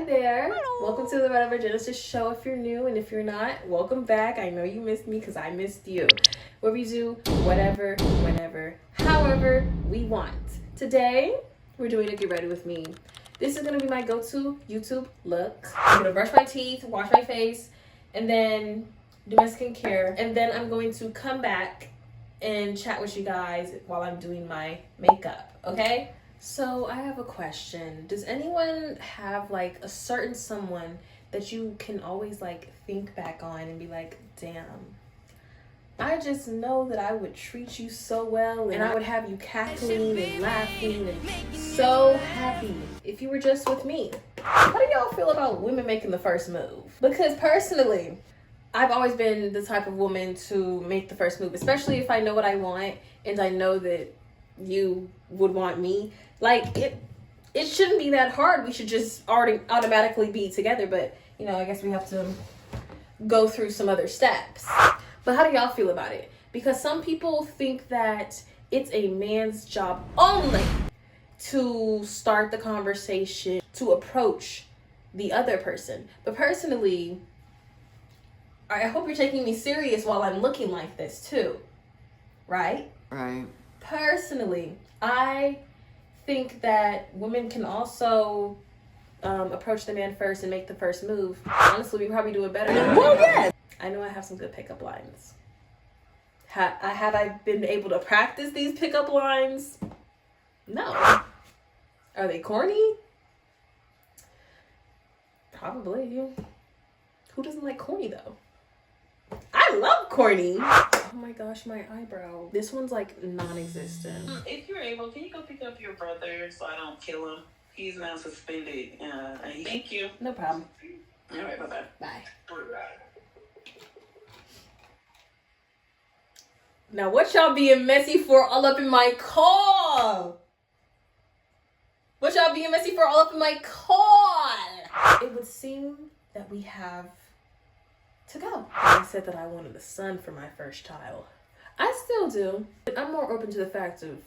there. Welcome to the Whatever Genesis show if you're new, and if you're not, welcome back. I know you missed me because I missed you. Where we do whatever, whenever, however we want. Today, we're doing a get ready with me. This is going to be my go-to YouTube look. I'm going to brush my teeth, wash my face, and then do my skincare. And then I'm going to come back and chat with you guys while I'm doing my makeup, okay? So I have a question. Does anyone have like a certain someone that you can always like think back on and be like, damn, I just know that I would treat you so well and I would have you cackling and laughing and so happy if you were just with me? How do y'all feel about women making the first move? Because personally, I've always been the type of woman to make the first move, especially if I know what I want and I know that you would want me. Like, it shouldn't be that hard. We should just already automatically be together. But, you know, I guess we have to go through some other steps. But how do y'all feel about it? Because some people think that it's a man's job only to start the conversation, to approach the other person. But personally, I hope you're taking me serious while I'm looking like this too. Right? Right. Personally, I think that women can also approach the man first and make the first move. Honestly, we probably do it better. Well, yeah. I know I have some good pickup lines. Have I been able to practice these pickup lines? No. Are they corny? Probably. Who doesn't like corny though? I love corny. Oh my gosh, my eyebrow. This one's like non-existent. If you're able, can you go pick up your brother so I don't kill him? He's now suspended. Thank you. No problem. All right, bye-bye. Bye. Now what y'all being messy for all up in my car? What y'all being messy for all up in my car? It would seem that we have to go. I said that I wanted a son for my first child. I still do. But I'm more open to the fact of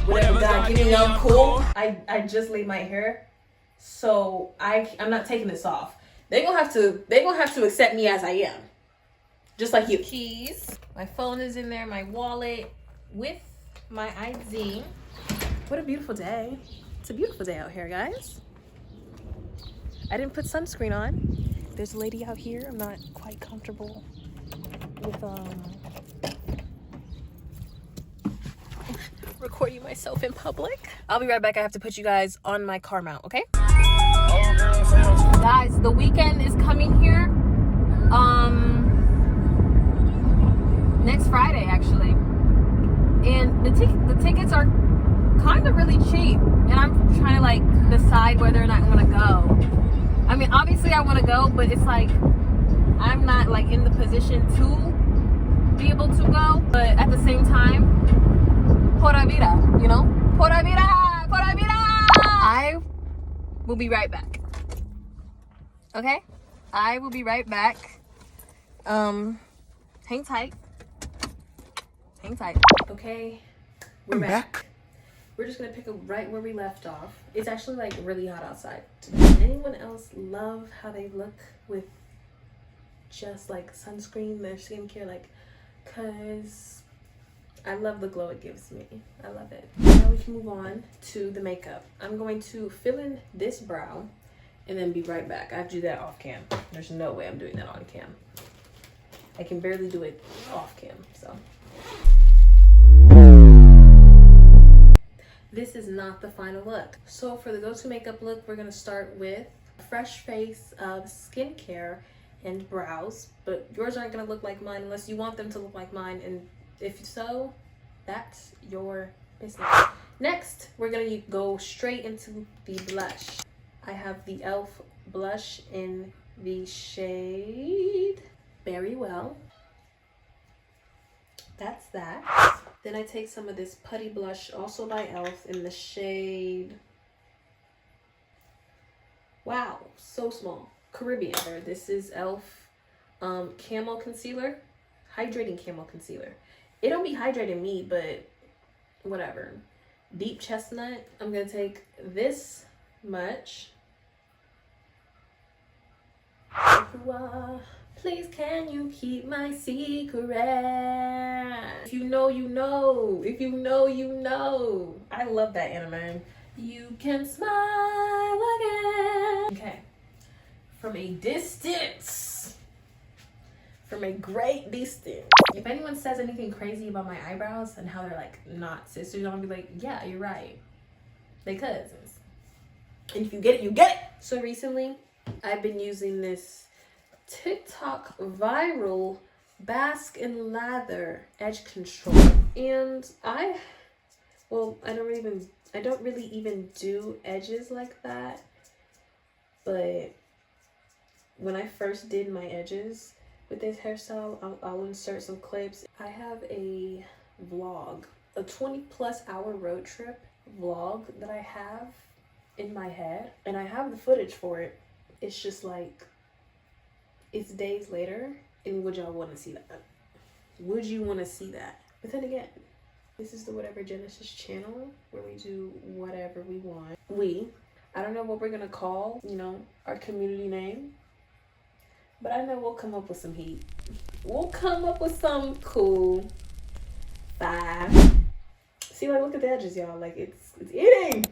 whatever God give me, I'm cool. I just laid my hair, so I'm not taking this off. They gonna have to accept me as I am, just like you. Keys. My phone is in there. My wallet with my ID. What a beautiful day. It's a beautiful day out here, guys. I didn't put sunscreen on. There's a lady out here. I'm not quite comfortable with recording myself in public. I'll be right back. I have to put you guys on my car mount, okay? Guys, the weekend is coming here. Next Friday actually. And the tickets are kind of really cheap. And I'm trying to like decide whether or not I want to go. I mean, obviously I want to go, but it's like I'm not like in the position to be able to go. But at the same time, pura vida, you know? Pura vida! Pura vida! I will be right back. Okay? I will be right back. Hang tight. Hang tight. Okay, we're back. We're just gonna pick up right where we left off. It's actually like really hot outside. Does anyone else love how they look with just like sunscreen, their skincare? Like, cause I love the glow it gives me. I love it. Now we can move on to the makeup. I'm going to fill in this brow and then be right back. I have to do that off cam. There's no way I'm doing that on cam. I can barely do it off cam, so. This is not the final look. So for the go-to makeup look, we're gonna start with a fresh face of skincare and brows, but yours aren't gonna look like mine unless you want them to look like mine, and if so, that's your business. Next, we're gonna go straight into the blush. I have the e.l.f. blush in the shade Very Well. That's that. Then I take some of this putty blush, also by e.l.f. in the shade, wow, so small, Caribbean. This is e.l.f. Camo Concealer, hydrating camo concealer. It don't be hydrating me, but whatever. Deep Chestnut. I'm gonna take this much. Please can you keep my secret? If you know, you know. If you know, you know. I love that anime. You can smile again. Okay. From a distance. From a great distance. If anyone says anything crazy about my eyebrows and how they're like not sisters, I'm gonna be like, yeah, you're right. They cousins. And if you get it, you get it. So recently, I've been using this TikTok viral Bask in Lather edge control. And I don't really even do edges like that. But when I first did my edges with this hairstyle, I'll insert some clips. I have a vlog, a 20+ hour road trip vlog that I have in my head, and I have the footage for it. It's just like, it's days later, and would y'all want to see that? Would you want to see that? But then again, this is the Whatever Genesis channel where we do whatever we want. I don't know what we're gonna call, our community name, but I know we'll come up with some heat. We'll come up with some cool vibe. See, like, look at the edges, y'all. Like, it's eating.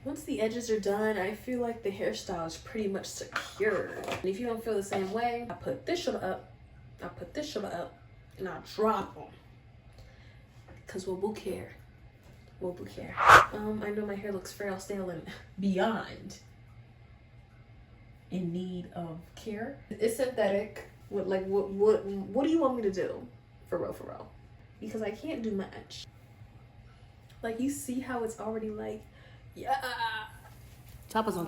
Once the edges are done, I feel like the hairstyle is pretty much secured. And if you don't feel the same way, I put this shoulder up, and I drop them. Because we'll care. I know my hair looks frail, stale, and beyond in need of care. It's synthetic. What do you want me to do? For real. Because I can't do much. Like, you see how it's already like, yeah. Top of it.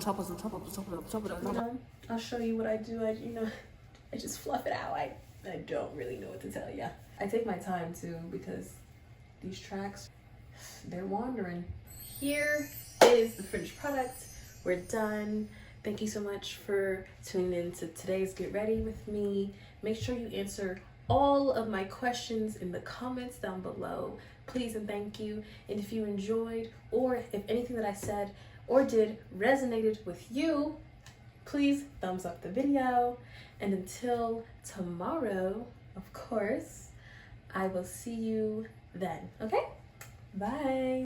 I'll show you what I do. I just fluff it out. I don't really know what to tell you. I take my time too, because these tracks, they're wandering. Here is the finished product. We're done. Thank you so much for tuning in to today's Get Ready with me. Make sure you answer all of my questions in the comments down below. Please and thank you. And if you enjoyed, or if anything that I said or did resonated with you, please thumbs up the video. And until tomorrow, of course, I will see you then. Okay? Bye.